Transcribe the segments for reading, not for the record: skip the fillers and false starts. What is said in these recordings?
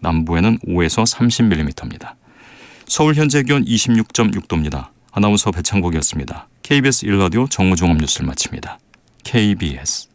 남부에는 5에서 30mm입니다. 서울 현재 기온 26.6도입니다. 아나운서 배창복이었습니다. KBS 1라디오 정우종합 뉴스를 마칩니다. KBS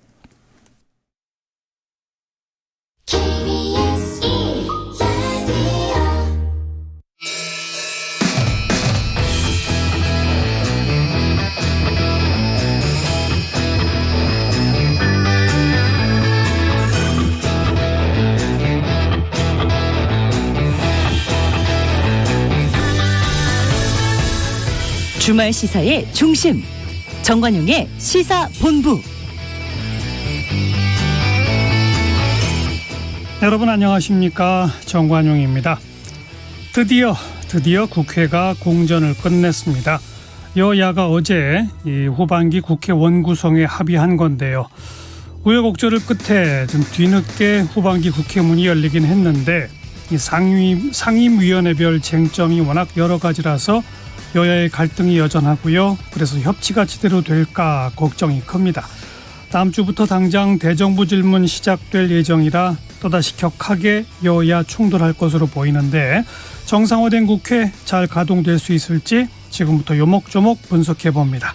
주말 시사의 중심, 정관용의 시사본부. 여러분 안녕하십니까, 정관용입니다. 드디어 국회가 공전을 끝냈습니다. 여야가 어제 이 후반기 국회 원구성에 합의한 건데요. 우여곡절을 끝에 좀 뒤늦게 후반기 국회 문이 열리긴 했는데 이 상임위원회별 쟁점이 워낙 여러 가지라서 여야의 갈등이 여전하고요. 그래서 협치가 제대로 될까 걱정이 큽니다. 다음 주부터 당장 대정부 질문 시작될 예정이라 또다시 격하게 여야 충돌할 것으로 보이는데 정상화된 국회 잘 가동될 수 있을지 지금부터 요목조목 분석해봅니다.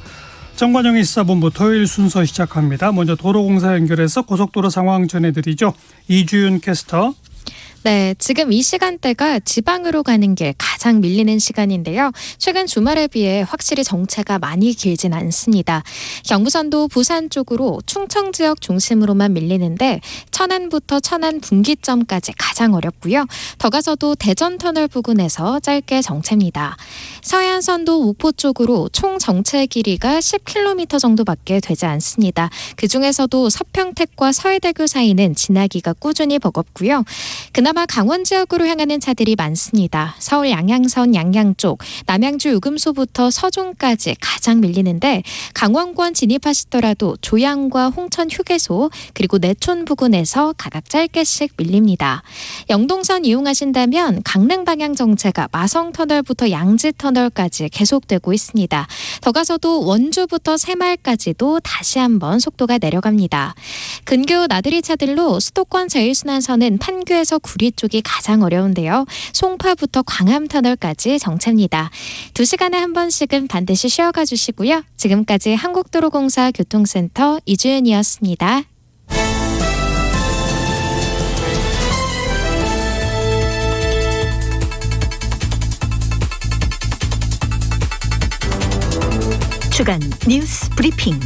정관용의 시사본부 토요일 순서 시작합니다. 먼저 도로공사 연결해서 고속도로 상황 전해드리죠. 이주윤 캐스터. 네, 지금 이 시간대가 지방으로 가는 길 가장 밀리는 시간인데요. 최근 주말에 비해 확실히 정체가 많이 길진 않습니다. 경부선도 부산 쪽으로 충청 지역 중심으로만 밀리는데 천안부터 천안 분기점까지 가장 어렵고요. 더 가서도 대전터널 부근에서 짧게 정체입니다. 서해안선도 목포 쪽으로 총 정체 길이가 10km 정도밖에 되지 않습니다. 그중에서도 서평택과 서해대교 사이는 지나기가 꾸준히 버겁고요. 그나마 강원 지역으로 향하는 차들이 많습니다. 서울 양양선 양양 쪽, 남양주 요금소부터 서종까지 가장 밀리는데 강원권 진입하시더라도 조양과 홍천 휴게소 그리고 내촌 부근에서 각각 짧게씩 밀립니다. 영동선 이용하신다면 강릉 방향 정체가 마성터널부터 양지터널까지 계속되고 있습니다. 더 가서도 원주부터 새마을까지도 다시 한번 속도가 내려갑니다. 근교 나들이 차들로 수도권 제일순환선은 판교에서 구리 쪽이 가장 어려운데요. 송파부터 광암터널까지 정체입니다. 2시간에 한 번씩은 반드시 쉬어가 주시고요. 지금까지 한국도로공사 교통센터 이주연이었습니다. 주간 뉴스 브리핑.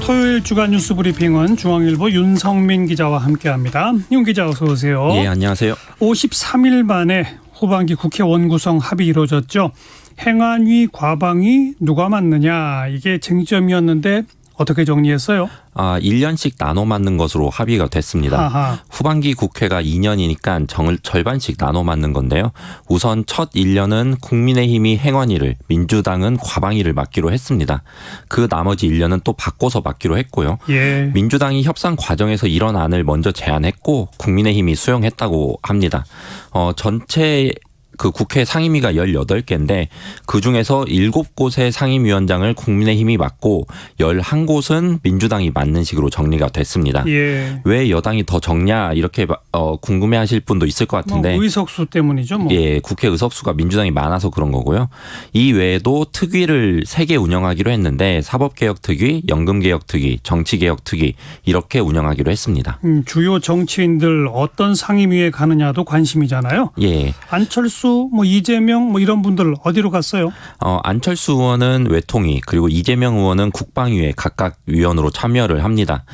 토요일 주간 뉴스 브리핑은 중앙일보 윤성민 기자와 함께합니다. 윤 기자 어서 오세요. 예, 안녕하세요. 53일 만에 후반기 국회 원구성 합의 이루어졌죠. 행안위 과방위 누가 맡느냐 이게 쟁점이었는데 어떻게 정리했어요? 1년씩 나눠 맡는 것으로 합의가 됐습니다. 아하. 후반기 국회가 2년이니까 절반씩 나눠 맡는 건데요. 우선 첫 1년은 국민의힘이 행안위를, 민주당은 과방위를 맡기로 했습니다. 그 나머지 1년은 또 바꿔서 맡기로 했고요. 예. 민주당이 협상 과정에서 이런 안을 먼저 제안했고 국민의힘이 수용했다고 합니다. 전체 그 국회 상임위가 18개인데 그중에서 7곳의 상임위원장을 국민의힘이 맡고 11곳은 민주당이 맡는 식으로 정리가 됐습니다. 예. 왜 여당이 더 적냐 이렇게 궁금해하실 분도 있을 것 같은데 의석수 때문이죠. 뭐. 예, 국회 의석수가 민주당이 많아서 그런 거고요. 이 외에도 특위를 3개 운영하기로 했는데 사법개혁특위, 연금개혁특위, 정치개혁특위 이렇게 운영하기로 했습니다. 주요 정치인들 어떤 상임위에 가느냐도 관심이잖아요. 예. 안철수, 이재명 이런 분들 어디로 갔어요? 안철수 의원은 외통위 그리고 이재명 의원은 국방위에 각각 위원으로 참여를 합니다.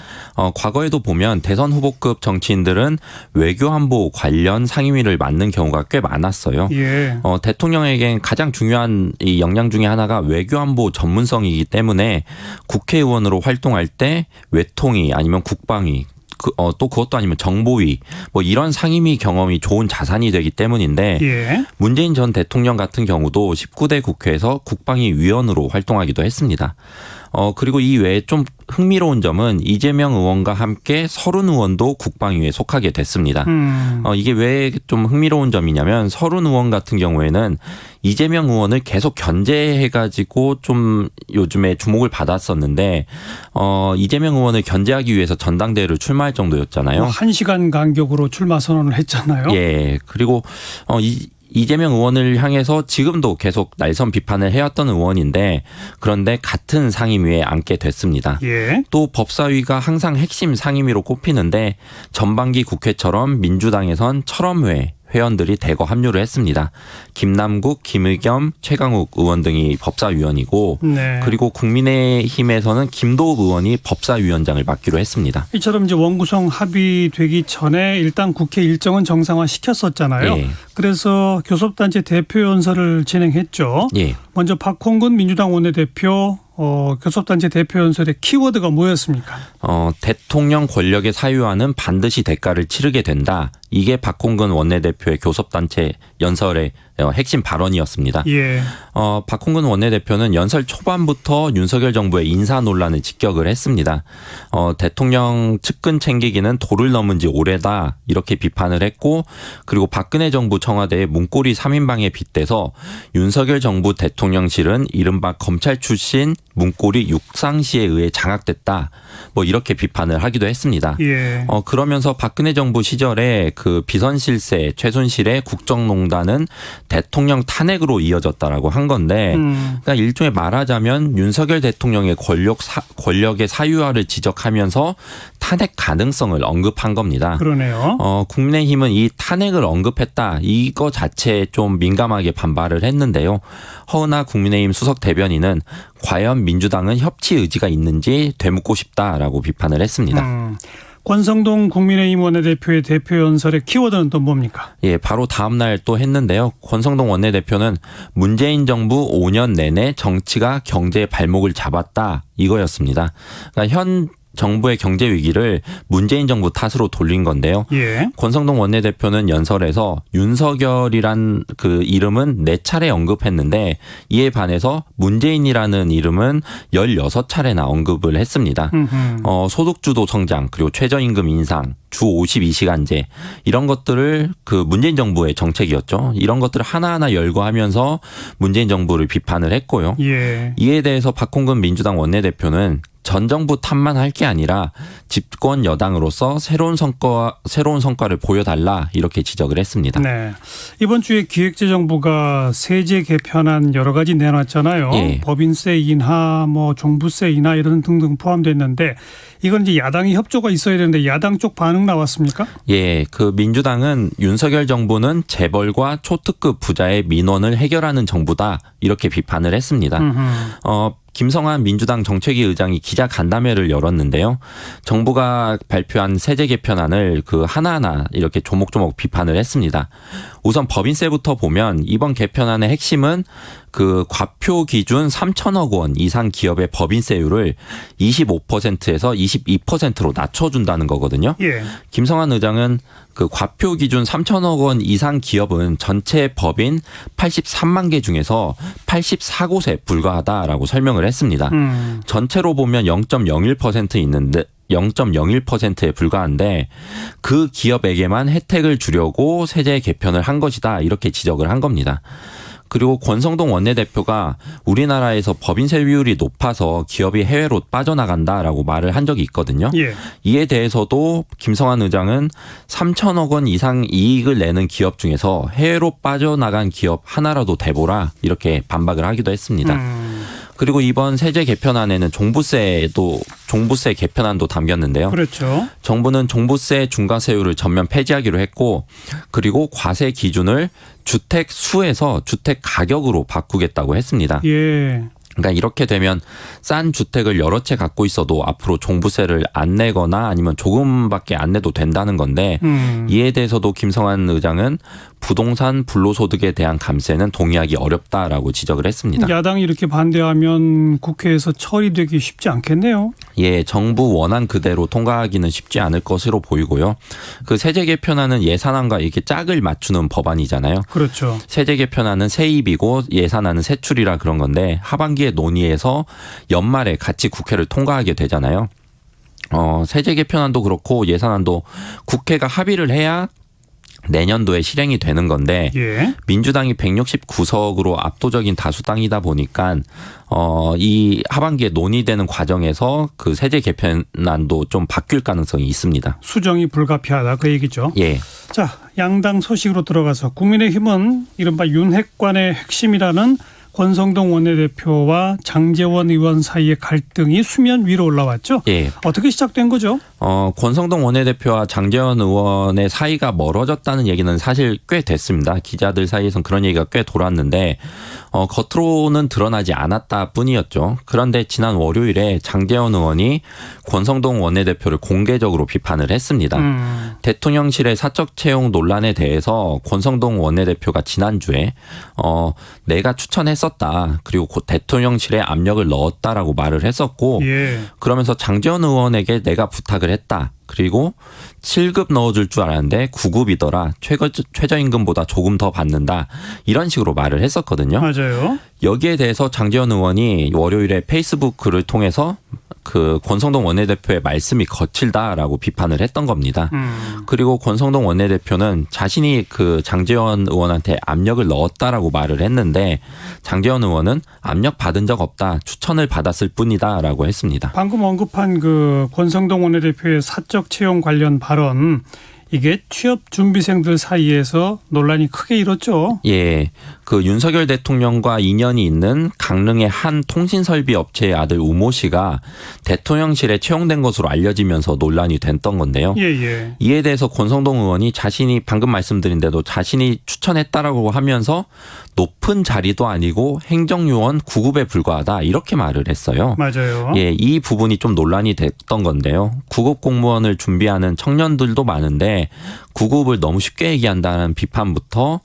과거에도 보면 대선 후보급 정치인들은 외교안보 관련 상임위를 맡는 경우가 꽤 많았어요. 예. 대통령에겐 가장 중요한 이 역량 중에 하나가 외교안보 전문성이기 때문에 국회의원으로 활동할 때 외통위 아니면 국방위 또 그것도 아니면 정보위 이런 상임위 경험이 좋은 자산이 되기 때문인데 예. 문재인 전 대통령 같은 경우도 19대 국회에서 국방위 위원으로 활동하기도 했습니다. 그리고 이 외에 좀 흥미로운 점은 이재명 의원과 함께 서른 의원도 국방위에 속하게 됐습니다. 이게 왜 좀 흥미로운 점이냐면 서른 의원 같은 경우에는 이재명 의원을 계속 견제해가지고 좀 요즘에 주목을 받았었는데 이재명 의원을 견제하기 위해서 전당대회를 출마할 정도였잖아요. 1시간 간격으로 출마 선언을 했잖아요. 예. 그리고 이재명 의원을 향해서 지금도 계속 날선 비판을 해왔던 의원인데 그런데 같은 상임위에 앉게 됐습니다. 예. 또 법사위가 항상 핵심 상임위로 꼽히는데 전반기 국회처럼 민주당에선 철험회 회원들이 대거 합류를 했습니다. 김남국, 김의겸, 최강욱 의원 등이 법사위원이고 네. 그리고 국민의힘에서는 김도읍 의원이 법사위원장을 맡기로 했습니다. 이처럼 이제 원구성 합의되기 전에 일단 국회 일정은 정상화 시켰었잖아요. 예. 그래서 교섭단체 대표 연설을 진행했죠. 예. 먼저 박홍근 민주당 원내대표 교섭단체 대표 연설의 키워드가 뭐였습니까? 대통령 권력의 사유화는 반드시 대가를 치르게 된다. 이게 박홍근 원내대표의 교섭단체 연설의 핵심 발언이었습니다. 예. 박홍근 원내대표는 연설 초반부터 윤석열 정부의 인사 논란을 직격을 했습니다. 대통령 측근 챙기기는 도를 넘은 지 오래다 이렇게 비판을 했고 그리고 박근혜 정부 청와대의 문고리 3인방에 빗대서 윤석열 정부 대통령실은 이른바 검찰 출신 문고리 육상시에 의해 장악됐다. 뭐 이렇게 비판을 하기도 했습니다. 예. 그러면서 박근혜 정부 시절에 그 비선실세 최순실의 국정농단은 대통령 탄핵으로 이어졌다라고 한 건데 그러니까 일종의 말하자면 윤석열 대통령의 권력의 사유화를 지적하면서 탄핵 가능성을 언급한 겁니다. 그러네요. 국민의힘은 이 탄핵을 언급했다. 이거 자체에 좀 민감하게 반발을 했는데요. 허은하 국민의힘 수석 대변인은 과연 민주당은 협치 의지가 있는지 되묻고 싶다라고 비판을 했습니다. 권성동 국민의힘 원내대표의 대표 연설의 키워드는 또 뭡니까? 예, 바로 다음 날 또 했는데요. 권성동 원내대표는 문재인 정부 5년 내내 정치가 경제의 발목을 잡았다 이거였습니다. 그러니까 현 정부의 경제 위기를 문재인 정부 탓으로 돌린 건데요. 예. 권성동 원내대표는 연설에서 윤석열이란 그 이름은 4차례 언급했는데 이에 반해서 문재인이라는 이름은 16차례나 언급을 했습니다. 소득주도 성장 그리고 최저임금 인상 주 52시간제 이런 것들을 그 문재인 정부의 정책이었죠. 이런 것들을 하나하나 열거하면서 문재인 정부를 비판을 했고요. 예. 이에 대해서 박홍근 민주당 원내대표는 전 정부 탓만 할 게 아니라 집권 여당으로서 새로운 성과를 보여달라 이렇게 지적을 했습니다. 네. 이번 주에 기획재정부가 세제 개편안 여러 가지 내놨잖아요. 예. 법인세 인하, 종부세 인하 이런 등등 포함됐는데 이건 이제 야당이 협조가 있어야 되는데 야당 쪽 반응 나왔습니까? 예, 그 민주당은 윤석열 정부는 재벌과 초특급 부자의 민원을 해결하는 정부다 이렇게 비판을 했습니다. 김성한 민주당 정책위 의장이 기자 간담회를 열었는데요. 정부가 발표한 세제 개편안을 그 하나하나 이렇게 조목조목 비판을 했습니다. 우선 법인세부터 보면 이번 개편안의 핵심은 그 과표 기준 3천억 원 이상 기업의 법인세율을 25%에서 22%로 낮춰준다는 거거든요. 예. 김성한 의장은 그 과표 기준 3천억 원 이상 기업은 전체 법인 83만 개 중에서 84곳에 불과하다라고 설명을 했습니다. 전체로 보면 0.01% 있는데 0.01%에 불과한데 그 기업에게만 혜택을 주려고 세제 개편을 한 것이다 이렇게 지적을 한 겁니다. 그리고 권성동 원내대표가 우리나라에서 법인세율이 높아서 기업이 해외로 빠져나간다라고 말을 한 적이 있거든요. 예. 이에 대해서도 김성한 의장은 3천억 원 이상 이익을 내는 기업 중에서 해외로 빠져나간 기업 하나라도 대보라 이렇게 반박을 하기도 했습니다. 그리고 이번 세제 개편안에는 종부세 개편안도 담겼는데요. 그렇죠. 정부는 종부세 중과세율을 전면 폐지하기로 했고 그리고 과세 기준을 주택 수에서 주택 가격으로 바꾸겠다고 했습니다. 예. 그러니까 이렇게 되면 싼 주택을 여러 채 갖고 있어도 앞으로 종부세를 안 내거나 아니면 조금밖에 안 내도 된다는 건데 이에 대해서도 김성한 의장은 부동산 불로소득에 대한 감세는 동의하기 어렵다라고 지적을 했습니다. 야당이 이렇게 반대하면 국회에서 처리되기 쉽지 않겠네요. 예, 정부 원안 그대로 통과하기는 쉽지 않을 것으로 보이고요. 그 세제 개편안은 예산안과 이렇게 짝을 맞추는 법안이잖아요. 그렇죠. 세제 개편안은 세입이고 예산안은 세출이라 그런 건데 하반기 하반기에 논의해서 연말에 같이 국회를 통과하게 되잖아요. 세제 개편안도 그렇고 예산안도 국회가 합의를 해야 내년도에 실행이 되는 건데 예. 민주당이 169석으로 압도적인 다수당이다 보니까 이 하반기에 논의되는 과정에서 그 세제 개편안도 좀 바뀔 가능성이 있습니다. 수정이 불가피하다 그 얘기죠. 예. 자, 양당 소식으로 들어가서 국민의힘은 이른바 윤핵관의 핵심이라는 권성동 원내대표와 장제원 의원 사이의 갈등이 수면 위로 올라왔죠. 예. 어떻게 시작된 거죠? 권성동 원내대표와 장제원 의원의 사이가 멀어졌다는 얘기는 사실 꽤 됐습니다. 기자들 사이에서는 그런 얘기가 꽤 돌았는데 겉으로는 드러나지 않았다 뿐이었죠. 그런데 지난 월요일에 장제원 의원이 권성동 원내대표를 공개적으로 비판을 했습니다. 대통령실의 사적 채용 논란에 대해서 권성동 원내대표가 지난주에 내가 추천했었다. 그리고 곧 대통령실에 압력을 넣었다라고 말을 했었고 예. 그러면서 장제원 의원에게 내가 부탁을 했다. 그리고 7급 넣어줄 줄 알았는데 9급이더라. 최저임금보다 조금 더 받는다. 이런 식으로 말을 했었거든요. 맞아요. 여기에 대해서 장제원 의원이 월요일에 페이스북 글을 통해서 그 권성동 원내대표의 말씀이 거칠다라고 비판을 했던 겁니다. 그리고 권성동 원내대표는 자신이 그 장제원 의원한테 압력을 넣었다라고 말을 했는데 장제원 의원은 압력 받은 적 없다. 추천을 받았을 뿐이다라고 했습니다. 방금 언급한 그 권성동 원내대표의 사적 채용 관련 발언 이게 취업 준비생들 사이에서 논란이 크게 일었죠. 예. 그 윤석열 대통령과 인연이 있는 강릉의 한 통신설비 업체의 아들 우모 씨가 대통령실에 채용된 것으로 알려지면서 논란이 됐던 건데요. 예. 이에 대해서 권성동 의원이 자신이 방금 말씀드린 대로 자신이 추천했다라고 하면서 높은 자리도 아니고 행정요원 9급에 불과하다 이렇게 말을 했어요. 맞아요. 예, 이 부분이 좀 논란이 됐던 건데요. 9급 공무원을 준비하는 청년들도 많은데 9급을 너무 쉽게 얘기한다는 비판부터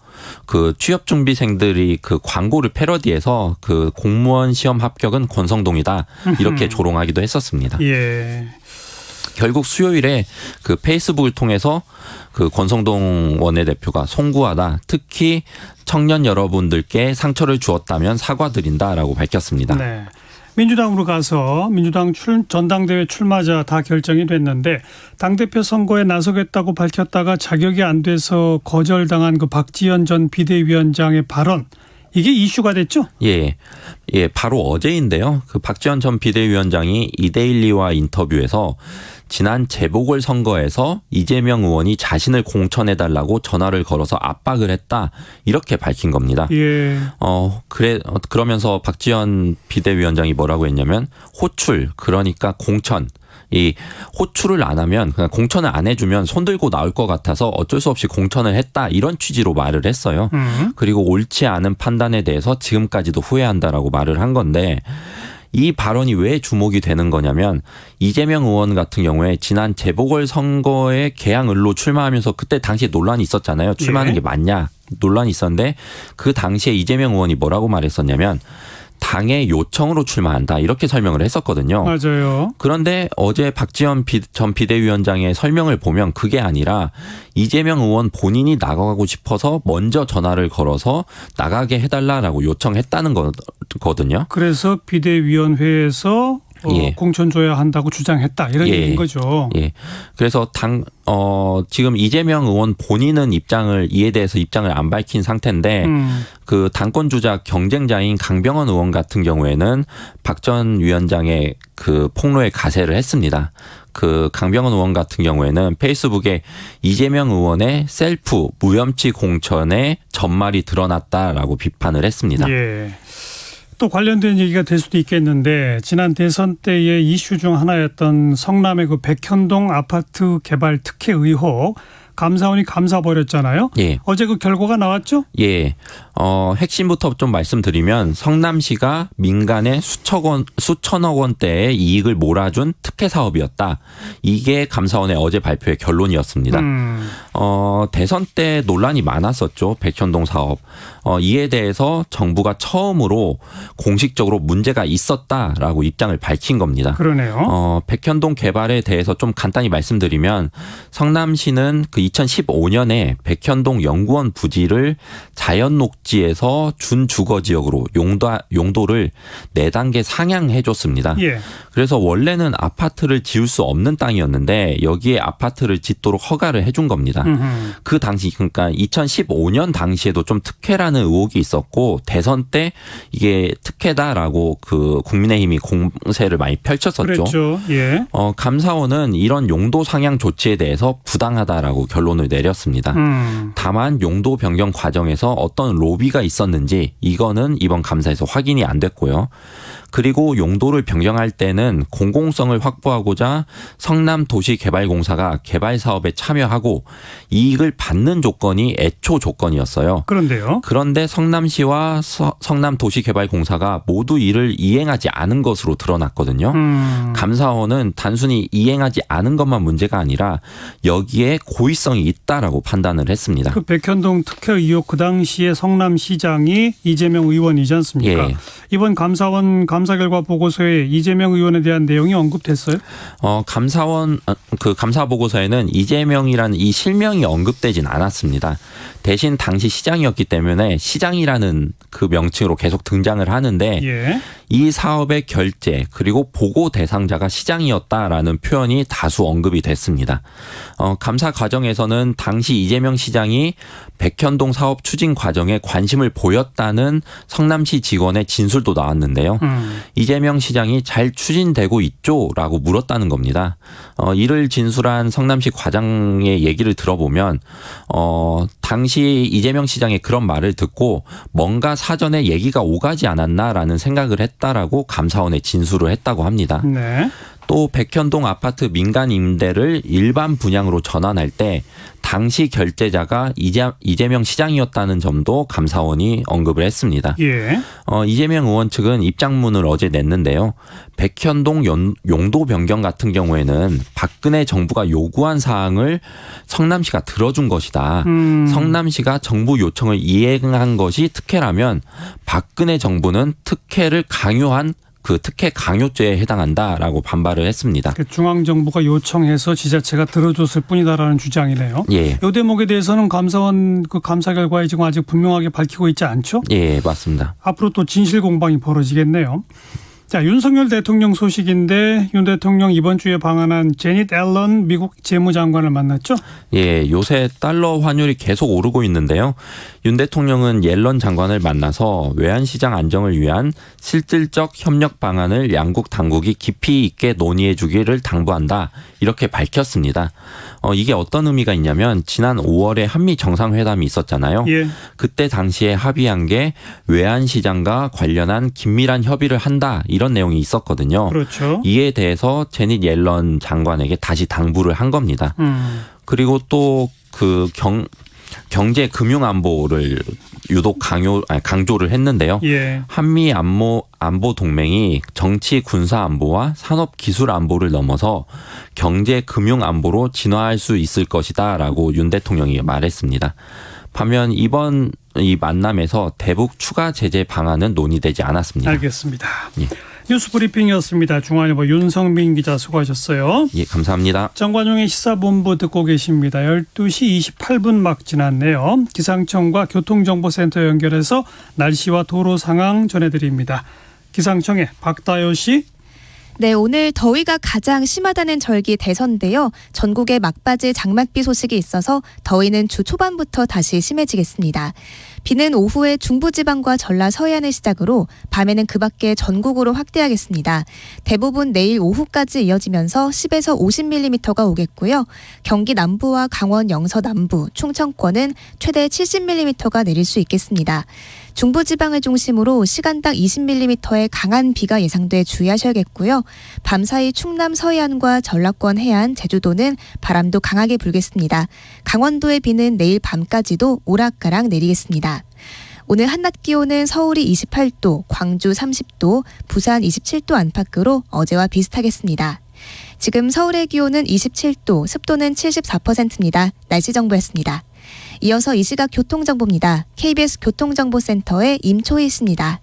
그 취업 준비생들이 그 광고를 패러디해서 그 공무원 시험 합격은 권성동이다 이렇게 조롱하기도 했었습니다. 예. 결국 수요일에 그 페이스북을 통해서 그 권성동 원내대표가 송구하다. 특히 청년 여러분들께 상처를 주었다면 사과드린다라고 밝혔습니다. 네. 민주당으로 가서 민주당 전당대회 출마자 다 결정이 됐는데 당대표 선거에 나서겠다고 밝혔다가 자격이 안 돼서 거절당한 그 박지원 전 비대위원장의 발언 이게 이슈가 됐죠? 예, 바로 어제인데요. 그 박지원 전 비대위원장이 이데일리와 인터뷰에서 지난 재보궐 선거에서 이재명 의원이 자신을 공천해달라고 전화를 걸어서 압박을 했다 이렇게 밝힌 겁니다. 예. 그러면서 박지원 비대위원장이 뭐라고 했냐면 호출 그러니까 공천. 이 호출을 안 하면 그냥 공천을 안 해주면 손들고 나올 것 같아서 어쩔 수 없이 공천을 했다 이런 취지로 말을 했어요. 그리고 옳지 않은 판단에 대해서 지금까지도 후회한다라고 말을 한 건데 이 발언이 왜 주목이 되는 거냐면 이재명 의원 같은 경우에 지난 재보궐 선거에 개항을로 출마하면서 그때 당시에 논란이 있었잖아요. 출마하는 게 맞냐 논란이 있었는데 그 당시에 이재명 의원이 뭐라고 말했었냐면 당의 요청으로 출마한다 이렇게 설명을 했었거든요. 맞아요. 그런데 어제 박지원 전 비대위원장의 설명을 보면 그게 아니라 이재명 의원 본인이 나가고 싶어서 먼저 전화를 걸어서 나가게 해달라라고 요청했다는 거거든요. 그래서 비대위원회에서 공천 줘야 한다고 주장했다 이런 얘기인 거죠. 예. 그래서 지금 이재명 의원 본인은 이에 대해서 입장을 안 밝힌 상태인데 그 당권 주자 경쟁자인 강병원 의원 같은 경우에는 박 전 위원장의 그 폭로에 가세를 했습니다. 그 강병원 의원 같은 경우에는 페이스북에 이재명 의원의 셀프 무염치 공천에 전말이 드러났다라고 비판을 했습니다. 예. 또 관련된 얘기가 될 수도 있겠는데 지난 대선 때의 이슈 중 하나였던 성남의 그 백현동 아파트 개발 특혜 의혹 감사원이 감사 벌였잖아요. 예. 어제 그 결과가 나왔죠? 예. 핵심부터 좀 말씀드리면 성남시가 민간에 수천억 원대의 이익을 몰아준 특혜 사업이었다. 이게 감사원의 어제 발표의 결론이었습니다. 대선 때 논란이 많았었죠. 백현동 사업. 이에 대해서 정부가 처음으로 공식적으로 문제가 있었다라고 입장을 밝힌 겁니다. 그러네요. 백현동 개발에 대해서 좀 간단히 말씀드리면 성남시는 그 2015년에 백현동 연구원 부지를 자연녹지에서 준주거지역으로 용도를 4단계 상향해줬습니다. 예. 그래서 원래는 아파트를 지을 수 없는 땅이었는데 여기에 아파트를 짓도록 허가를 해준 겁니다. 그 당시 그러니까 2015년 당시에도 좀 특혜라는 의혹이 있었고 대선 때 이게 특혜다라고 그 국민의힘이 공세를 많이 펼쳤었죠. 그렇죠. 예. 감사원은 이런 용도 상향 조치에 대해서 부당하다라고 결론을 내렸습니다. 다만 용도 변경 과정에서 어떤 로비가 있었는지 이거는 이번 감사에서 확인이 안 됐고요. 그리고 용도를 변경할 때는 공공성을 확보하고자 성남도시개발공사가 개발 사업에 참여하고 이익을 받는 조건이 애초 조건이었어요. 그런데요. 그런데 성남시와 성남도시개발공사가 모두 이를 이행하지 않은 것으로 드러났거든요. 감사원은 단순히 이행하지 않은 것만 문제가 아니라 여기에 고의성이 있다라고 판단을 했습니다. 그 백현동 특혜 의혹 그 당시에 성남시장이 이재명 의원이지 않습니까? 예. 이번 감사원 감사 결과 보고서에 이재명 의원에 대한 내용이 언급됐어요? 감사원 그 감사 보고서에는 이재명이라는 이 실명이 언급되진 않았습니다. 대신 당시 시장이었기 때문에 시장이라는 그 명칭으로 계속 등장을 하는데 예. 이 사업의 결제 그리고 보고 대상자가 시장이었다라는 표현이 다수 언급이 됐습니다. 감사 과정에서는 당시 이재명 시장이 백현동 사업 추진 과정에 관심을 보였다는 성남시 직원의 진술도 나왔는데요. 이재명 시장이 잘 추진되고 있죠라고 물었다는 겁니다. 이를 진술한 성남시 과장의 얘기를 들어보면 당시 이재명 시장의 그런 말을 듣고 뭔가 사전에 얘기가 오가지 않았나라는 생각을 했다라고 감사원에 진술을 했다고 합니다. 네. 또 백현동 아파트 민간 임대를 일반 분양으로 전환할 때 당시 결제자가 이재명 시장이었다는 점도 감사원이 언급을 했습니다. 예. 이재명 의원 측은 입장문을 어제 냈는데요. 백현동 용도 변경 같은 경우에는 박근혜 정부가 요구한 사항을 성남시가 들어준 것이다. 성남시가 정부 요청을 이행한 것이 특혜라면 박근혜 정부는 특혜를 강요한 그 특혜 강요죄에 해당한다라고 반발을 했습니다. 중앙정부가 요청해서 지자체가 들어줬을 뿐이다라는 주장이네요. 예. 이 대목에 대해서는 감사원 그 감사 결과에 지금 아직 분명하게 밝히고 있지 않죠? 예, 맞습니다. 앞으로 또 진실 공방이 벌어지겠네요. 자, 윤석열 대통령 소식인데 윤 대통령 이번 주에 방한한 제닛 앨런 미국 재무장관을 만났죠? 예, 요새 달러 환율이 계속 오르고 있는데요. 윤 대통령은 옐런 장관을 만나서 외환시장 안정을 위한 실질적 협력 방안을 양국 당국이 깊이 있게 논의해 주기를 당부한다. 이렇게 밝혔습니다. 이게 어떤 의미가 있냐면 지난 5월에 한미 정상회담이 있었잖아요. 예. 그때 당시에 합의한 게 외환시장과 관련한 긴밀한 협의를 한다. 이런 내용이 있었거든요. 그렇죠. 이에 대해서 제닛 옐런 장관에게 다시 당부를 한 겁니다. 그리고 또 그 경제 금융 안보를 유독 강조를 했는데요. 예. 한미 안보 동맹이 정치 군사 안보와 산업 기술 안보를 넘어서 경제 금융 안보로 진화할 수 있을 것이다라고 윤 대통령이 말했습니다. 반면 이번 이 만남에서 대북 추가 제재 방안은 논의되지 않았습니다. 알겠습니다. 예. 뉴스 브리핑이었습니다. 중앙일보 윤성민 기자 수고하셨어요. 예, 감사합니다. 정관용의 시사본부 듣고 계십니다. 12시 28분 막 지났네요. 기상청과 교통정보센터 연결해서 날씨와 도로 상황 전해드립니다. 기상청의 박다효 씨. 네, 오늘 더위가 가장 심하다는 절기 대선인데요. 전국에 막바지 장맛비 소식이 있어서 더위는 주 초반부터 다시 심해지겠습니다. 비는 오후에 중부지방과 전라 서해안을 시작으로 밤에는 그 밖에 전국으로 확대하겠습니다. 대부분 내일 오후까지 이어지면서 10에서 50mm가 오겠고요. 경기 남부와 강원 영서 남부, 충청권은 최대 70mm가 내릴 수 있겠습니다. 중부지방을 중심으로 시간당 20mm의 강한 비가 예상돼 주의하셔야겠고요. 밤사이 충남 서해안과 전라권 해안, 제주도는 바람도 강하게 불겠습니다. 강원도의 비는 내일 밤까지도 오락가락 내리겠습니다. 오늘 한낮 기온은 서울이 28도, 광주 30도, 부산 27도 안팎으로 어제와 비슷하겠습니다. 지금 서울의 기온은 27도, 습도는 74%입니다. 날씨 정보였습니다. 이어서 이 시각 교통정보입니다. KBS 교통정보센터의 임초희 씨입니다.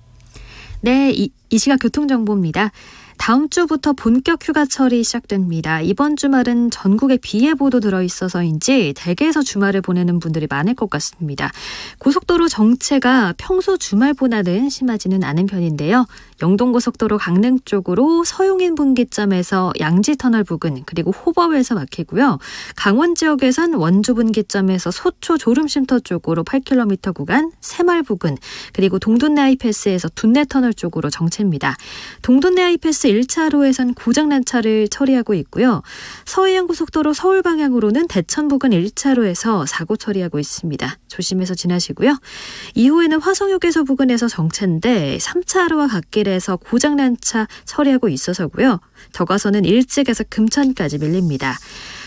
네, 이 시각 교통정보입니다. 다음 주부터 본격 휴가철이 시작됩니다. 이번 주말은 전국에 비 예보도 들어있어서인지 댁에서 주말을 보내는 분들이 많을 것 같습니다. 고속도로 정체가 평소 주말보다는 심하지는 않은 편인데요. 영동고속도로 강릉 쪽으로 서용인 분기점에서 양지터널 부근 그리고 호법에서 막히고요. 강원 지역에선 원주 분기점에서 소초 졸음쉼터 쪽으로 8km 구간, 새말 부근 그리고 동둔내 하이패스에서 둔내터널 쪽으로 정체입니다. 동둔내 하이패스 1차로에선 고장난 차를 처리하고 있고요. 서해안고속도로 서울 방향으로는 대천 부근 1차로에서 사고 처리하고 있습니다. 조심해서 지나시고요. 이후에는 화성휴게소 부근에서 정체인데 3차로와 갓길에서 고장난 차 처리하고 있어서고요. 더 가서는 일찍에서 금천까지 밀립니다.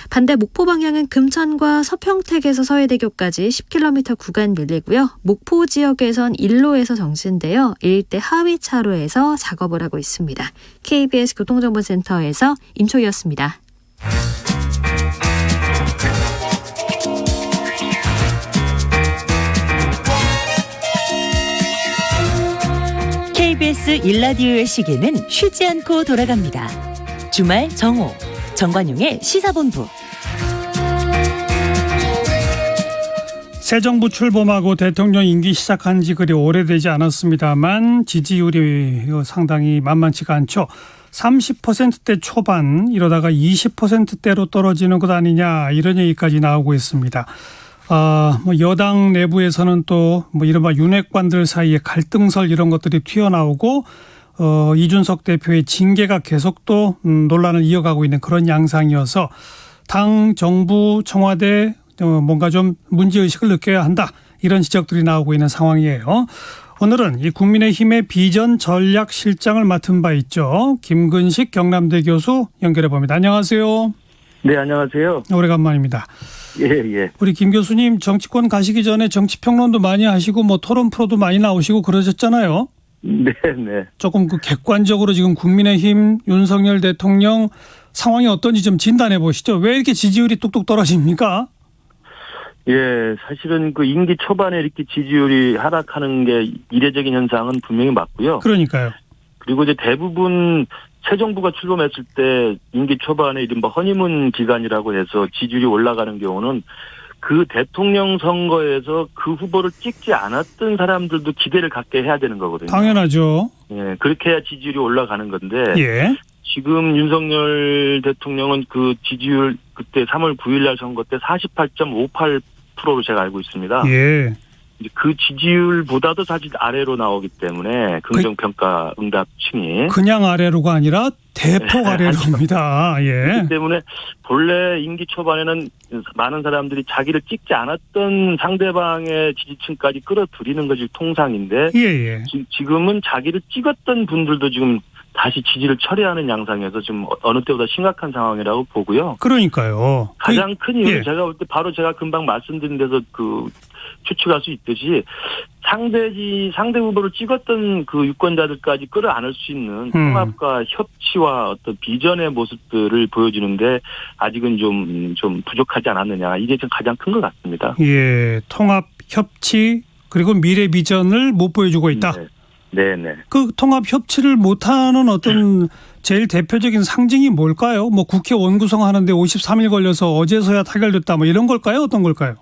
반대 목포 방향은 금천과 서평택에서 서해대교까지 10km 구간 밀리고요. 목포 지역에선 일로에서 정체인데요. 일대 하위 차로에서 작업을 하고 있습니다. KBS 교통정보센터에서 임초희였습니다. KBS 일라디오의 시계는 쉬지 않고 돌아갑니다. 주말 정오, 정관용의 시사본부. 새 정부 출범하고 대통령 임기 시작한 지 그리 오래되지 않았습니다만 지지율이 상당히 만만치가 않죠. 30%대 초반 이러다가 20%대로 떨어지는 것 아니냐 이런 얘기까지 나오고 있습니다. 여당 내부에서는 또 이른바 윤핵관들 사이에 갈등설 이런 것들이 튀어나오고 이준석 대표의 징계가 계속 또 논란을 이어가고 있는 그런 양상이어서 당, 정부, 청와대 뭔가 좀 문제의식을 느껴야 한다 이런 지적들이 나오고 있는 상황이에요. 오늘은 이 국민의힘의 비전 전략 실장을 맡은 바 있죠. 김근식 경남대 교수 연결해 봅니다. 안녕하세요. 네, 안녕하세요. 오래간만입니다. 예. 우리 김 교수님 정치권 가시기 전에 정치평론도 많이 하시고 토론 프로도 많이 나오시고 그러셨잖아요. 네. 조금 객관적으로 지금 국민의힘 윤석열 대통령 상황이 어떤지 좀 진단해 보시죠. 왜 이렇게 지지율이 뚝뚝 떨어집니까? 예, 사실은 임기 초반에 이렇게 지지율이 하락하는 게 이례적인 현상은 분명히 맞고요. 그러니까요. 그리고 이제 대부분 새 정부가 출범했을 때 임기 초반에 이른바 허니문 기간이라고 해서 지지율이 올라가는 경우는 그 대통령 선거에서 그 후보를 찍지 않았던 사람들도 기대를 갖게 해야 되는 거거든요. 당연하죠. 예, 그렇게 해야 지지율이 올라가는 건데. 예. 지금 윤석열 대통령은 그 지지율 그때 3월 9일 날 선거 때 48.58%로 제가 알고 있습니다. 예. 그 지지율보다도 사실 아래로 나오기 때문에 긍정평가 응답층이. 그냥 아래로가 아니라 대폭 아래로입니다. 예. 그렇기 때문에 본래 임기 초반에는 많은 사람들이 자기를 찍지 않았던 상대방의 지지층까지 끌어들이는 것이 통상인데. 예. 지금은 자기를 찍었던 분들도 지금 다시 지지를 철회하는 양상에서 지금 어느 때보다 심각한 상황이라고 보고요. 그러니까요. 가장 큰 이유는 제가 볼 때 바로 제가 금방 말씀드린 데서 추측할 수 있듯이 상대 후보를 찍었던 그 유권자들까지 끌어안을 수 있는 통합과 협치와 어떤 비전의 모습들을 보여주는데 아직은 좀 부족하지 않았느냐. 이게 좀 가장 큰 것 같습니다. 예, 통합, 협치 그리고 미래 비전을 못 보여주고 있다. 네네. 그 통합 협치를 못하는 어떤 제일 대표적인 상징이 뭘까요? 국회 원구성 하는데 53일 걸려서 어제서야 타결됐다 이런 걸까요? 어떤 걸까요?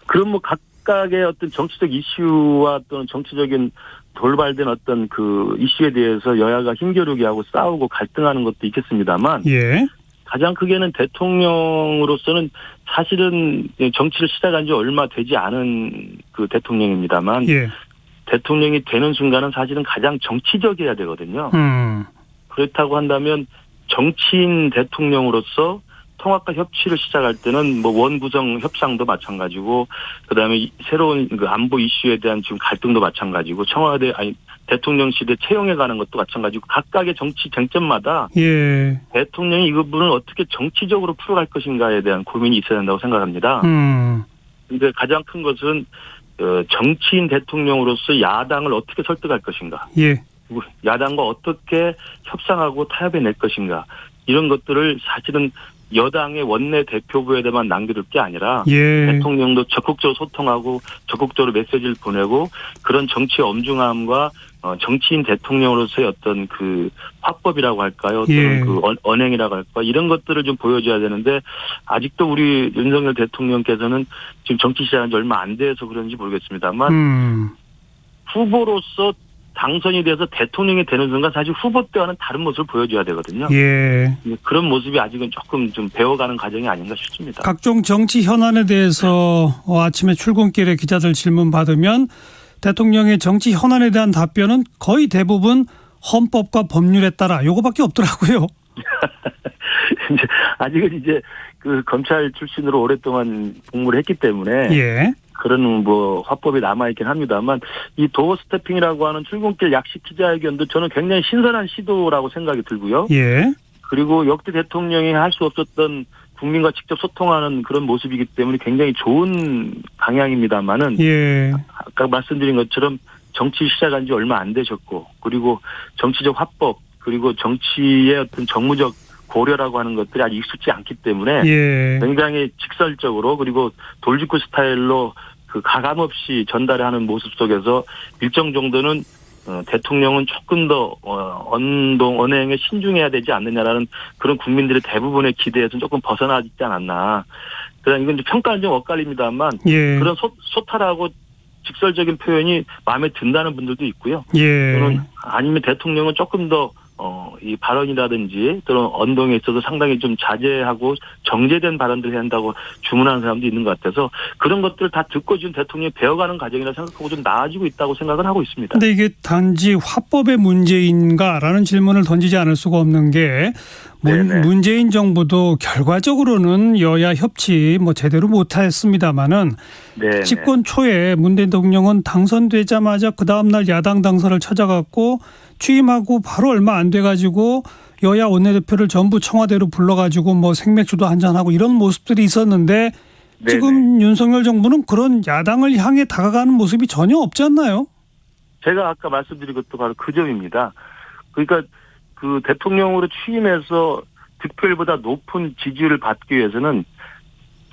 그럼 각각의 어떤 정치적 이슈와 또는 정치적인 돌발된 어떤 그 이슈에 대해서 여야가 힘겨루기 하고 싸우고 갈등하는 것도 있겠습니다만. 예. 가장 크게는 대통령으로서는 사실은 정치를 시작한 지 얼마 되지 않은 그 대통령입니다만. 예. 대통령이 되는 순간은 사실은 가장 정치적이어야 되거든요. 그렇다고 한다면 정치인 대통령으로서 통합과 협치를 시작할 때는 원구성 협상도 마찬가지고 그다음에 새로운 그 안보 이슈에 대한 지금 갈등도 마찬가지고 대통령실에 채용해 가는 것도 마찬가지고 각각의 정치 쟁점마다 예. 대통령이 이 부분을 어떻게 정치적으로 풀어갈 것인가에 대한 고민이 있어야 된다고 생각합니다. 그런데 가장 큰 것은 정치인 대통령으로서 야당을 어떻게 설득할 것인가. 예. 그리고 야당과 어떻게 협상하고 타협해낼 것인가. 이런 것들을 사실은 여당의 원내 대표부에만 남겨둘 게 아니라 예. 대통령도 적극적으로 소통하고 적극적으로 메시지를 보내고 그런 정치의 엄중함과 정치인 대통령으로서의 어떤 그 화법이라고 할까요? 예. 또는 그 언행이라고 할까? 이런 것들을 좀 보여줘야 되는데 아직도 우리 윤석열 대통령께서는 지금 정치 시작한 지 얼마 안 돼서 그런지 모르겠습니다만 후보로서 당선이 돼서 대통령이 되는 순간 사실 후보 때와는 다른 모습을 보여줘야 되거든요. 예. 그런 모습이 아직은 조금 좀 배워가는 과정이 아닌가 싶습니다. 각종 정치 현안에 대해서 아침에 출근길에 기자들 질문 받으면 대통령의 정치 현안에 대한 답변은 거의 대부분 헌법과 법률에 따라 요거밖에 없더라고요. 이제 아직은 이제 그 검찰 출신으로 오랫동안 복무를 했기 때문에 예. 그런 뭐 화법이 남아있긴 합니다만 이 도어 스태핑이라고 하는 출근길 약식 기자회견도 저는 굉장히 신선한 시도라고 생각이 들고요. 예. 그리고 역대 대통령이 할 수 없었던 국민과 직접 소통하는 그런 모습이기 때문에 굉장히 좋은 방향입니다만은 예. 아까 말씀드린 것처럼 정치 시작한 지 얼마 안 되셨고 그리고 정치적 화법 그리고 정치의 어떤 정무적 고려라고 하는 것들이 아직 익숙지 않기 때문에 예. 굉장히 직설적으로 그리고 돌직구 스타일로 그 가감 없이 전달하는 모습 속에서 일정 정도는 대통령은 조금 더 언행에 신중해야 되지 않느냐라는 그런 국민들의 대부분의 기대에서 조금 벗어나지 않았나. 그다음 이건 이제 평가는 좀 엇갈립니다만 예. 그런 소탈하고 직설적인 표현이 마음에 든다는 분들도 있고요. 예. 또는 아니면 대통령은 조금 더 이 발언이라든지 또는 언동에 있어서 상당히 좀 자제하고 정제된 발언들을 해야 한다고 주문하는 사람도 있는 것 같아서 그런 것들을 다 듣고 지금 대통령이 배워가는 과정이라 생각하고 좀 나아지고 있다고 생각을 하고 있습니다. 근데 이게 단지 화법의 문제인가라는 질문을 던지지 않을 수가 없는 게 문재인 정부도 결과적으로는 여야 협치 뭐 제대로 못했습니다마는 집권 초에 문 대통령은 당선되자마자 그 다음날 야당 당선을 찾아갔고 취임하고 바로 얼마 안 돼가지고 여야 원내대표를 전부 청와대로 불러가지고 뭐 생맥주도 한잔하고 이런 모습들이 있었는데 지금 윤석열 정부는 그런 야당을 향해 다가가는 모습이 전혀 없지 않나요? 제가 아까 말씀드린 것도 바로 그 점입니다. 그러니까 그 대통령으로 취임해서 득표율보다 높은 지지율을 받기 위해서는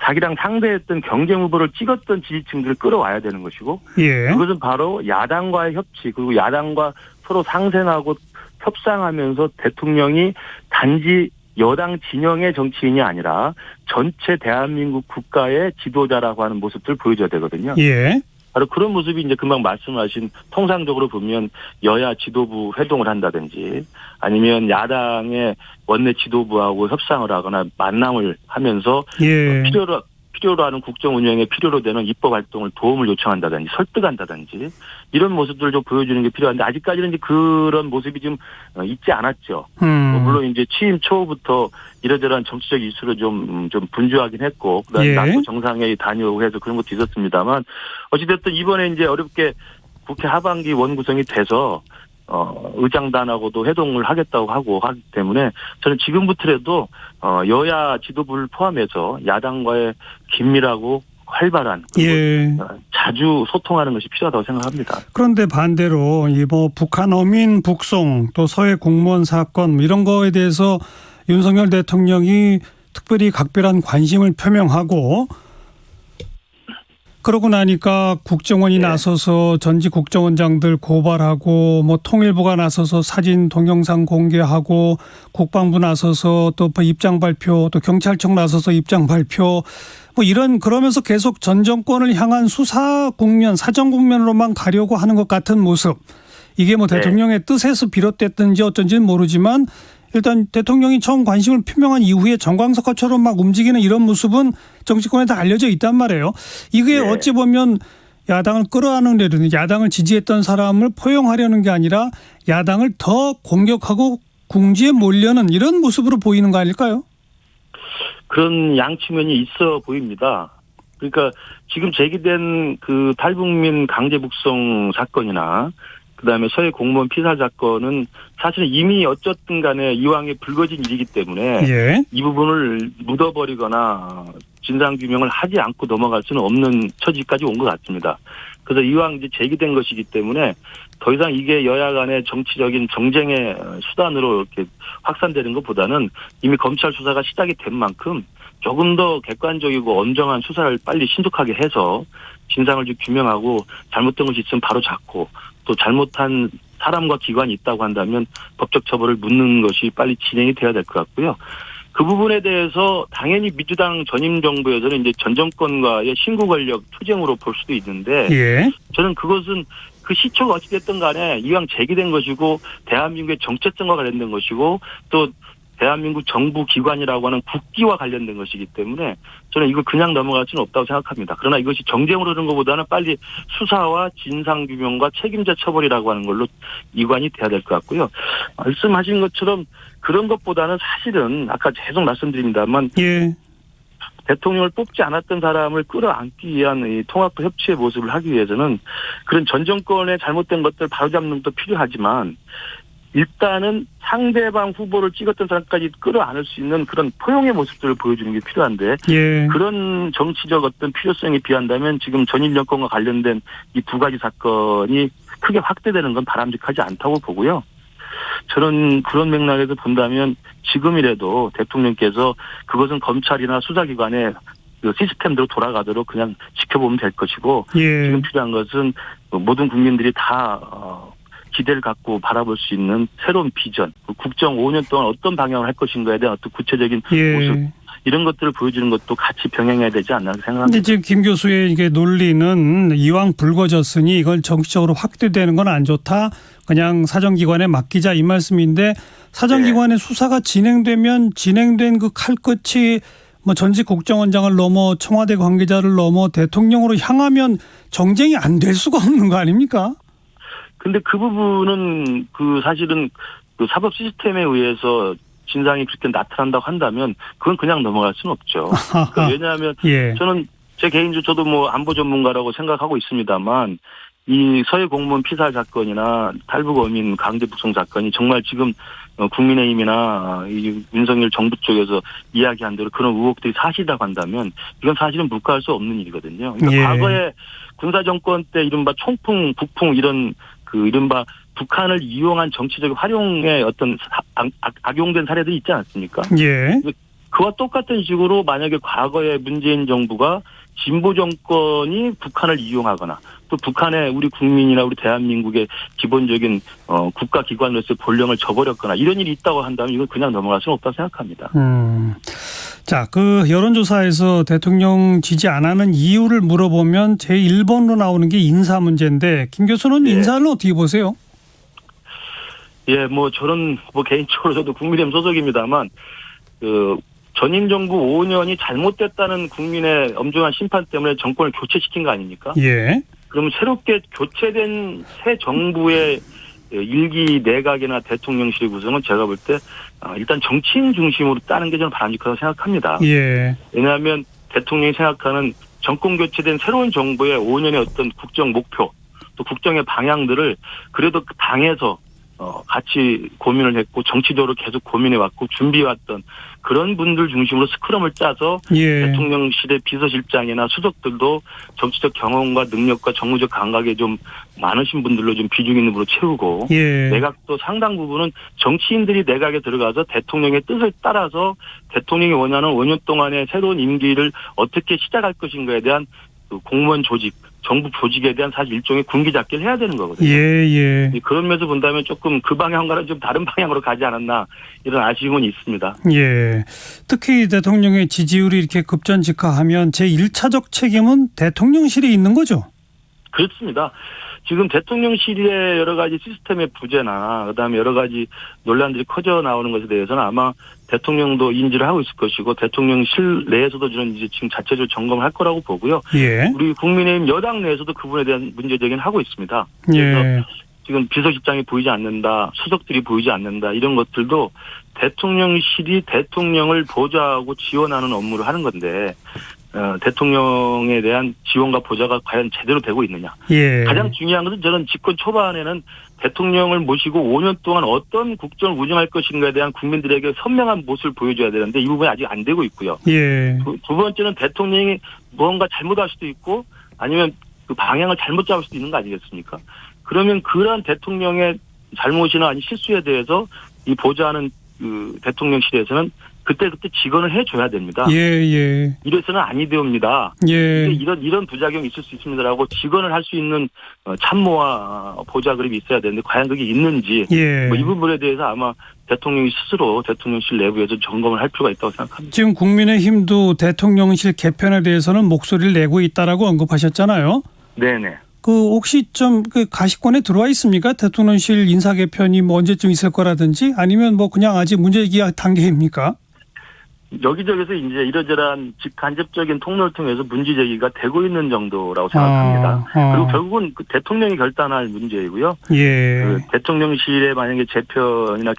자기랑 상대했던 경쟁 후보를 찍었던 지지층들을 끌어와야 되는 것이고 예. 그것은 바로 야당과의 협치 그리고 야당과 서로 상생하고 협상하면서 대통령이 단지 여당 진영의 정치인이 아니라 전체 대한민국 국가의 지도자라고 하는 모습들을 보여줘야 되거든요. 예. 바로 그런 모습이 이제 금방 말씀하신 통상적으로 보면 여야 지도부 회동을 한다든지 아니면 야당의 원내 지도부하고 협상을 하거나 만남을 하면서 예. 필요로 하는 국정 운영에 필요로 되는 입법 활동을 도움을 요청한다든지 설득한다든지 이런 모습들을 좀 보여주는 게 필요한데 아직까지는 이제 그런 모습이 좀 있지 않았죠. 물론 이제 취임 초부터 이러저러한 정치적 이슈로 좀 분주하긴 했고 그다음에 나토 정상회의 다녀오고 해서 그런 것도 있었습니다만 어찌됐든 이번에 이제 어렵게 국회 하반기 원구성이 돼서 의장단하고도 회동을 하겠다고 하기 때문에 저는 지금부터라도 여야 지도부를 포함해서 야당과의 긴밀하고 활발한 자주 소통하는 것이 필요하다고 생각합니다. 그런데 반대로 이 뭐 북한 어민 북송 또 서해 공무원 사건 이런 거에 대해서 윤석열 대통령이 특별히 각별한 관심을 표명하고 그러고 나니까 국정원이 나서서 전직 국정원장들 고발하고 뭐 통일부가 나서서 사진 동영상 공개하고 국방부 나서서 또 입장 발표 또 경찰청 나서서 입장 발표 뭐 이런 그러면서 계속 전 정권을 향한 수사 국면 사정 국면으로만 가려고 하는 것 같은 모습 이게 뭐 대통령의 뜻에서 비롯됐든지 어쩐지는 모르지만 일단 대통령이 처음 관심을 표명한 이후에 정광석화처럼 막 움직이는 이런 모습은 정치권에 다 알려져 있단 말이에요. 이게 어찌 보면 야당을 끌어안으려는 야당을 지지했던 사람을 포용하려는 게 아니라 야당을 더 공격하고 궁지에 몰려는 이런 모습으로 보이는 거 아닐까요? 그런 양측면이 있어 보입니다. 그러니까 지금 제기된 그 탈북민 강제 북송 사건이나 그다음에 서해 공무원 피살 사건은 사실은 이미 어쨌든 간에 이왕에 불거진 일이기 때문에 이 부분을 묻어버리거나 진상규명을 하지 않고 넘어갈 수는 없는 처지까지 온 것 같습니다. 그래서 이왕 이제 제기된 것이기 때문에 더 이상 이게 여야 간의 정치적인 정쟁의 수단으로 이렇게 확산되는 것보다는 이미 검찰 수사가 시작이 된 만큼 조금 더 객관적이고 엄정한 수사를 빨리 신속하게 해서 진상을 좀 규명하고 잘못된 것이 있으면 바로 잡고 또 잘못한 사람과 기관이 있다고 한다면 법적 처벌을 묻는 것이 빨리 진행이 돼야 될 것 같고요. 그 부분에 대해서 당연히 민주당 전임 정부에서는 이제 전 정권과의 신구 권력 투쟁으로 볼 수도 있는데 예. 저는 그것은 그 시초가 어찌됐든 간에 이왕 제기된 것이고 대한민국의 정체성과 관련된 것이고 또 대한민국 정부 기관이라고 하는 국기와 관련된 것이기 때문에 저는 이거 그냥 넘어갈 수는 없다고 생각합니다. 그러나 이것이 정쟁으로 하는 것보다는 빨리 수사와 진상규명과 책임자 처벌이라고 하는 걸로 이관이 돼야 될 것 같고요. 말씀하신 것처럼 그런 것보다는 사실은 아까 계속 말씀드립니다만 예. 대통령을 뽑지 않았던 사람을 끌어안기 위한 이 통합과 협치의 모습을 하기 위해서는 그런 전 정권의 잘못된 것들 바로잡는 것도 필요하지만 일단은 상대방 후보를 찍었던 사람까지 끌어안을 수 있는 그런 포용의 모습들을 보여주는 게 필요한데 예. 그런 정치적 어떤 필요성이 비한다면 지금 전임 정권과 관련된 이 두 가지 사건이 크게 확대되는 건 바람직하지 않다고 보고요. 저는 그런 맥락에서 본다면 지금이라도 대통령께서 그것은 검찰이나 수사기관의 그 시스템대로 돌아가도록 그냥 지켜보면 될 것이고 예. 지금 필요한 것은 모든 국민들이 다 기대를 갖고 바라볼 수 있는 새로운 비전, 국정 5년 동안 어떤 방향을 할 것인가에 대한 어떤 구체적인 예. 모습 이런 것들을 보여주는 것도 같이 병행해야 되지 않나 생각합니다. 근데 지금 김 교수의 이게 논리는 이왕 불거졌으니 이걸 정치적으로 확대되는 건 안 좋다. 그냥 사정기관에 맡기자 이 말씀인데 사정기관의 수사가 진행되면 진행된 그 칼끝이 뭐 전직 국정원장을 넘어 청와대 관계자를 넘어 대통령으로 향하면 정쟁이 안 될 수가 없는 거 아닙니까? 근데 그 부분은 그 사실은 그 사법 시스템에 의해서 진상이 그렇게 나타난다고 한다면 그건 그냥 넘어갈 수는 없죠. 그러니까 왜냐하면 예. 저는 제 개인적으로 저도 뭐 안보 전문가라고 생각하고 있습니다만 이 서해 공무원 피살 사건이나 탈북 어민 강제 북송 사건이 정말 지금 국민의힘이나 이 윤석열 정부 쪽에서 이야기한 대로 그런 의혹들이 사실이라고 한다면 이건 사실은 묵과할 수 없는 일이거든요. 그러니까 예. 과거에 군사정권 때 이른바 총풍, 북풍 이런 그 이른바 북한을 이용한 정치적 활용의 어떤 악용된 사례들이 있지 않습니까? 예. 그와 똑같은 식으로 만약에 과거에 문재인 정부가 진보 정권이 북한을 이용하거나 또 북한의 우리 국민이나 우리 대한민국의 기본적인 국가기관으로서의 본령을 저버렸거나 이런 일이 있다고 한다면 이건 그냥 넘어갈 수는 없다고 생각합니다. 자, 그 여론조사에서 대통령 지지 안 하는 이유를 물어보면 제일 1번으로 나오는 게 인사 문제인데 김 교수는 예. 인사를 어떻게 보세요? 예, 뭐 저는 뭐 개인적으로 저도 국민의힘 소속입니다만 그 전임 정부 5년이 잘못됐다는 국민의 엄중한 심판 때문에 정권을 교체시킨 거 아닙니까? 예. 그러면 새롭게 교체된 새 정부의 일기 내각이나 대통령실의 구성은 제가 볼 때 일단 정치인 중심으로 따는 게 저는 바람직하다고 생각합니다. 예. 왜냐하면 대통령이 생각하는 정권 교체된 새로운 정부의 5년의 어떤 국정 목표 또 국정의 방향들을 그래도 그 당에서 같이 고민을 했고 정치적으로 계속 고민해왔고 준비해왔던 그런 분들 중심으로 스크럼을 짜서 예. 대통령실의 비서실장이나 수석들도 정치적 경험과 능력과 정무적 감각에 좀 많으신 분들로 좀 비중 있는 분으로 채우고 예. 내각도 상당 부분은 정치인들이 내각에 들어가서 대통령의 뜻을 따라서 대통령이 원하는 5년 동안의 새로운 임기를 어떻게 시작할 것인가에 대한 그 공무원 조직, 정부 조직에 대한 사실 일종의 군기잡기를 해야 되는 거거든요. 예. 그런 면에서 본다면 조금 그 방향과는 좀 다른 방향으로 가지 않았나 이런 아쉬움은 있습니다. 예. 특히 대통령의 지지율이 이렇게 급전직하하면 제1차적 책임은 대통령실에 있는 거죠? 그렇습니다. 지금 대통령실의 여러 가지 시스템의 부재나 그다음에 여러 가지 논란들이 커져 나오는 것에 대해서는 아마 대통령도 인지를 하고 있을 것이고 대통령실 내에서도 저는 이제 지금 자체적으로 점검을 할 거라고 보고요. 예. 우리 국민의힘 여당 내에서도 그 부분에 대한 문제제기는 하고 있습니다. 그래서 예. 지금 비서실장이 보이지 않는다, 수석들이 보이지 않는다 이런 것들도 대통령실이 대통령을 보좌하고 지원하는 업무를 하는 건데 대통령에 대한 지원과 보좌가 과연 제대로 되고 있느냐. 예. 가장 중요한 것은 저는 집권 초반에는 대통령을 모시고 5년 동안 어떤 국정을 운영할 것인가에 대한 국민들에게 선명한 모습을 보여줘야 되는데 이 부분이 아직 안 되고 있고요. 예. 두 번째는 대통령이 무언가 잘못할 수도 있고 아니면 그 방향을 잘못 잡을 수도 있는 거 아니겠습니까? 그러면 그러한 대통령의 잘못이나 아니 실수에 대해서 이 보좌하는 그 대통령실에서는 그때 직언을 해줘야 됩니다. 예. 이래서는 아니되옵니다. 예. 이런 부작용이 있을 수 있습니다라고 직언을 할 수 있는 참모와 보좌그룹이 있어야 되는데 과연 그게 있는지 예. 이 부분에 대해서 아마 대통령이 스스로 대통령실 내부에서 점검을 할 필요가 있다고 생각합니다. 지금 국민의힘도 대통령실 개편에 대해서는 목소리를 내고 있다라고 언급하셨잖아요. 네네. 혹시 좀 가시권에 들어와 있습니까? 대통령실 인사 개편이 언제쯤 있을 거라든지 아니면 그냥 아직 문제제기 단계입니까? 여기저기서 이제 이러저러한 직간접적인 통로를 통해서 문제 제기가 되고 있는 정도라고 생각합니다. 그리고 결국은 대통령이 결단할 문제이고요. 예. 대통령실에 만약에 재편이나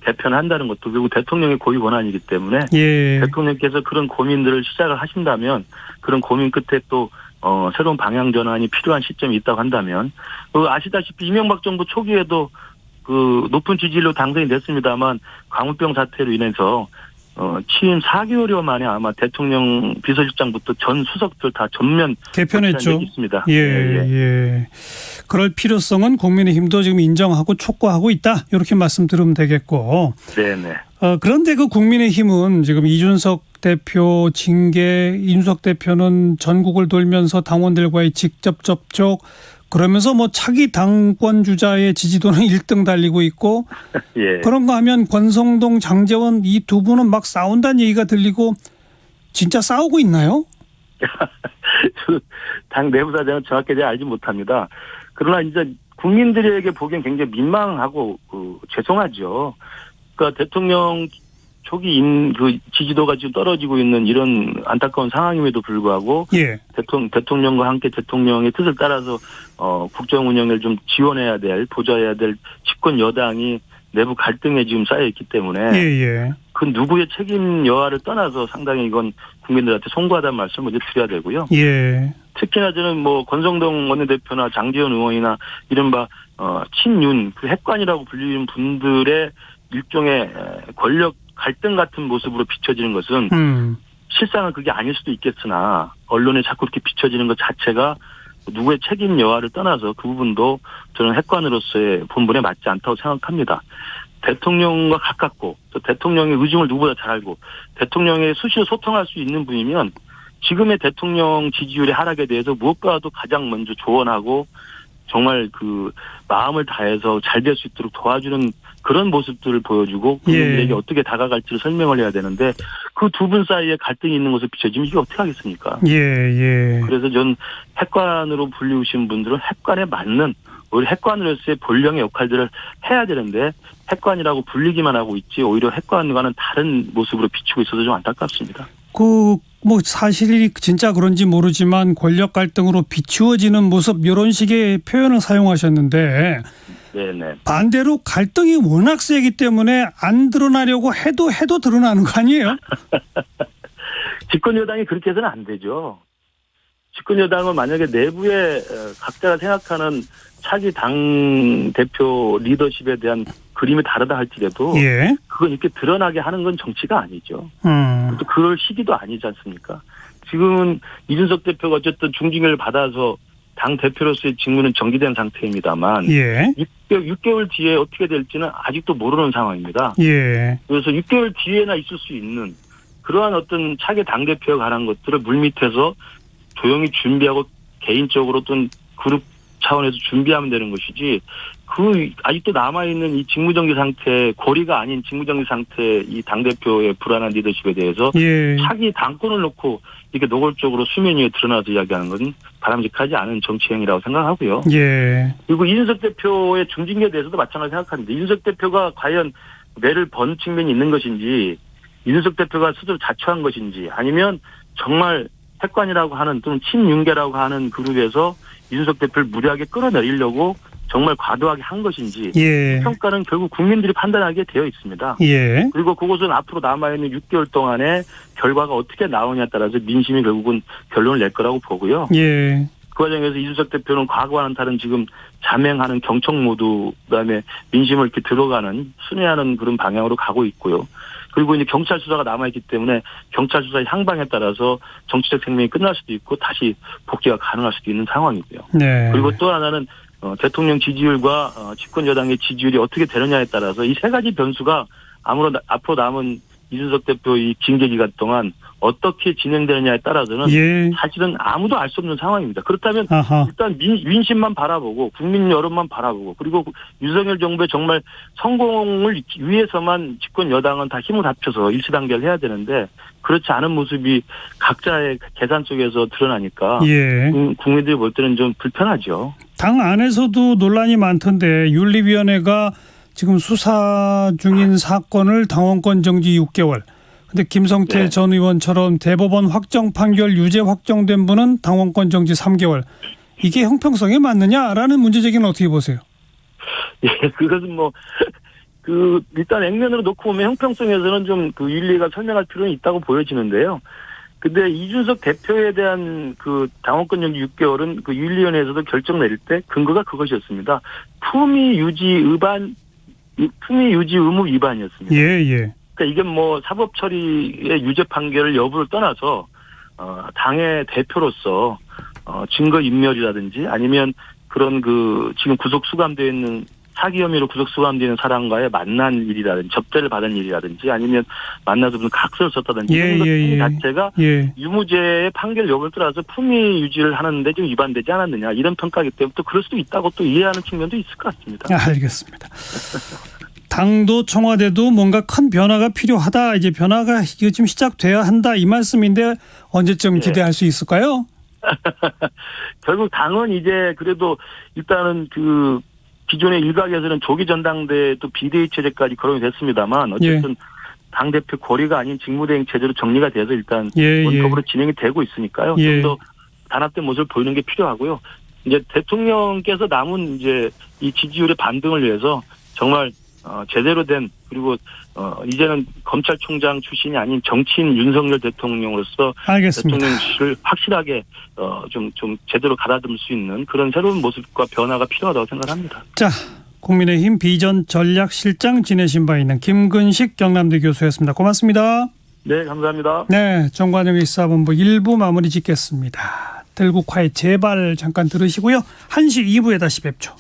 개편한다는 것도 결국 대통령의 고유 권한이기 때문에 예. 대통령께서 그런 고민들을 시작을 하신다면 그런 고민 끝에 또 새로운 방향 전환이 필요한 시점이 있다고 한다면 아시다시피 이명박 정부 초기에도 높은 지지율로 당선이 됐습니다만 광우병 사태로 인해서 취임 4개월여 만에 아마 대통령 비서실장부터 전 수석들 다 전면 개편했죠. 있습니다. 예. 그럴 필요성은 국민의힘도 지금 인정하고 촉구하고 있다. 이렇게 말씀 들으면 되겠고. 네네. 그런데 국민의힘은 지금 이준석 대표 징계, 이준석 대표는 전국을 돌면서 당원들과의 직접 접촉, 그러면서 차기 당권 주자의 지지도는 1등 달리고 있고 예. 그런가 하면 권성동, 장제원 이 두 분은 막 싸운다는 얘기가 들리고 진짜 싸우고 있나요? 당 내부 사정은 정확하게 알지 못합니다. 그러나 이제 국민들에게 보기엔 굉장히 민망하고 죄송하죠. 그러니까 대통령 초기 지지도가 지금 떨어지고 있는 이런 안타까운 상황임에도 불구하고 예. 대통령과 함께 대통령의 뜻을 따라서 국정 운영을 좀 지원해야 될, 보좌해야 될 집권 여당이 내부 갈등에 지금 쌓여 있기 때문에 예. 그 누구의 책임 여하를 떠나서 상당히 이건 국민들한테 송구하다는 말씀을 먼저 드려야 되고요. 예. 특히나 저는 권성동 원내대표나 장제원 의원이나 이른바 친윤 핵관이라고 불리는 분들의 일종의 권력 갈등 같은 모습으로 비춰지는 것은 실상은 그게 아닐 수도 있겠으나 언론에 자꾸 이렇게 비춰지는 것 자체가 누구의 책임 여하를 떠나서 그 부분도 저는 핵관으로서의 본분에 맞지 않다고 생각합니다. 대통령과 가깝고 또 대통령의 의중을 누구보다 잘 알고 대통령의 수시로 소통할 수 있는 분이면 지금의 대통령 지지율의 하락에 대해서 무엇보다도 가장 먼저 조언하고 정말 마음을 다해서 잘 될 수 있도록 도와주는 그런 모습들을 보여주고 국민들에게 어떻게 다가갈지를 설명을 해야 되는데 그 두 분 사이에 갈등이 있는 것을 비춰지면 이게 어떻게 하겠습니까? 예. 그래서 전 핵관으로 불리우신 분들은 핵관에 맞는 우리 핵관으로서의 본령의 역할들을 해야 되는데 핵관이라고 불리기만 하고 있지 오히려 핵관과는 다른 모습으로 비추고 있어서 좀 안타깝습니다. 사실이 진짜 그런지 모르지만 권력 갈등으로 비추어지는 모습 이런 식의 표현을 사용하셨는데 네네. 반대로 갈등이 워낙 세기 때문에 안 드러나려고 해도 드러나는 거 아니에요? 집권 여당이 그렇게 해서는 안 되죠. 집권 여당은 만약에 내부에 각자가 생각하는 차기 당 대표 리더십에 대한 그림이 다르다 할지라도 그건 이렇게 드러나게 하는 건 정치가 아니죠. 또 그럴 시기도 아니지 않습니까? 지금은 이준석 대표가 어쨌든 중징계를 받아서 당 대표로서의 직무는 정지된 상태입니다만 6개월 뒤에 어떻게 될지는 아직도 모르는 상황입니다. 그래서 6개월 뒤에나 있을 수 있는 그러한 어떤 차기 당대표에 관한 것들을 물밑에서 조용히 준비하고 개인적으로 또는 그룹 차원에서 준비하면 되는 것이지 아직도 남아있는 이 직무정지 상태, 고리가 아닌 직무정지 상태 이 당대표의 불안한 리더십에 대해서 차기 당권을 놓고 이렇게 노골적으로 수면 위에 드러나서 이야기하는 건 바람직하지 않은 정치 행위라고 생각하고요. 그리고 이준석 대표의 중징계에 대해서도 마찬가지 생각합니다. 이준석 대표가 과연 뇌를 번 측면이 있는 것인지 이준석 대표가 스스로 자초한 것인지 아니면 정말 핵관이라고 하는 또는 친윤계라고 하는 그룹에서 이준석 대표를 무리하게 끌어내리려고 정말 과도하게 한 것인지 평가는 결국 국민들이 판단하게 되어 있습니다. 그리고 그것은 앞으로 남아있는 6개월 동안의 결과가 어떻게 나오냐에 따라서 민심이 결국은 결론을 낼 거라고 보고요. 그 과정에서 이준석 대표는 과거와는 다른 지금 자맹하는 경청 모드 그다음에 민심을 이렇게 들어가는 순회하는 그런 방향으로 가고 있고요. 그리고 이제 경찰 수사가 남아있기 때문에 경찰 수사의 향방에 따라서 정치적 생명이 끝날 수도 있고 다시 복귀가 가능할 수도 있는 상황이고요. 그리고 또 하나는 대통령 지지율과 집권 여당의 지지율이 어떻게 되느냐에 따라서 이 세 가지 변수가 앞으로 남은 이준석 대표 이 징계 기간 동안 어떻게 진행되느냐에 따라서는 예. 사실은 아무도 알 수 없는 상황입니다. 그렇다면 아하. 일단 민심만 바라보고 국민 여론만 바라보고 그리고 윤석열 정부의 정말 성공을 위해서만 집권 여당은 다 힘을 합쳐서 일치단결을 해야 되는데 그렇지 않은 모습이 각자의 계산 속에서 드러나니까 예. 국민들이 볼 때는 좀 불편하죠. 당 안에서도 논란이 많던데 윤리위원회가 지금 수사 중인 사건을 당원권 정지 6개월. 근데 김성태 네. 전 의원처럼 대법원 확정 판결 유죄 확정된 분은 당원권 정지 3개월. 이게 형평성에 맞느냐라는 문제제기는 어떻게 보세요? 예, 그것은 일단 액면으로 놓고 보면 형평성에서는 좀 그 윤리가 설명할 필요는 있다고 보여지는데요. 근데 이준석 대표에 대한 그 당원권 정지 6개월은 그 윤리위원회에서도 결정 내릴 때 근거가 그것이었습니다. 품위 유지 의무 위반이었습니다. 예, 예. 그러니까 이게 사법 처리의 유죄 판결을 여부를 떠나서 당의 대표로서 증거 인멸이라든지 아니면 그런 지금 구속 수감되어 있는 사기 혐의로 구속 수감되어 있는 사람과의 만난 일이라든지 접대를 받은 일이라든지 아니면 만나서 무슨 각서를 썼다든지 이런 것 자체가 유무죄의 판결 여부를 떠나서 품위 유지를 하는데 좀 위반되지 않았느냐 이런 평가이기 때문에 또 그럴 수도 있다고 또 이해하는 측면도 있을 것 같습니다. 알겠습니다. 당도 청와대도 뭔가 큰 변화가 필요하다. 이제 변화가 지금 시작돼야 한다 이 말씀인데 언제쯤 기대할 수 있을까요? 결국 당은 이제 그래도 일단은 기존의 일각에서는 조기 전당대회 또 비대위 체제까지 거론이 됐습니다만 어쨌든 당대표 고리가 아닌 직무대행 체제로 정리가 돼서 일단 원톱으로 진행이 되고 있으니까요. 좀 더 단합된 모습을 보이는 게 필요하고요. 이제 대통령께서 남은 이제 이 지지율의 반등을 위해서 정말 제대로 된 그리고 이제는 검찰총장 출신이 아닌 정치인 윤석열 대통령으로서 알겠습니다. 대통령실을 확실하게 좀 제대로 가다듬을 수 있는 그런 새로운 모습과 변화가 필요하다고 생각합니다. 자, 국민의힘 비전 전략실장 지내신 바 있는 김근식 경남대 교수였습니다. 고맙습니다. 네, 감사합니다. 네, 정관용의 시사본부 1부 마무리 짓겠습니다. 들국화의 제발 잠깐 들으시고요. 1시 2부에 다시 뵙죠.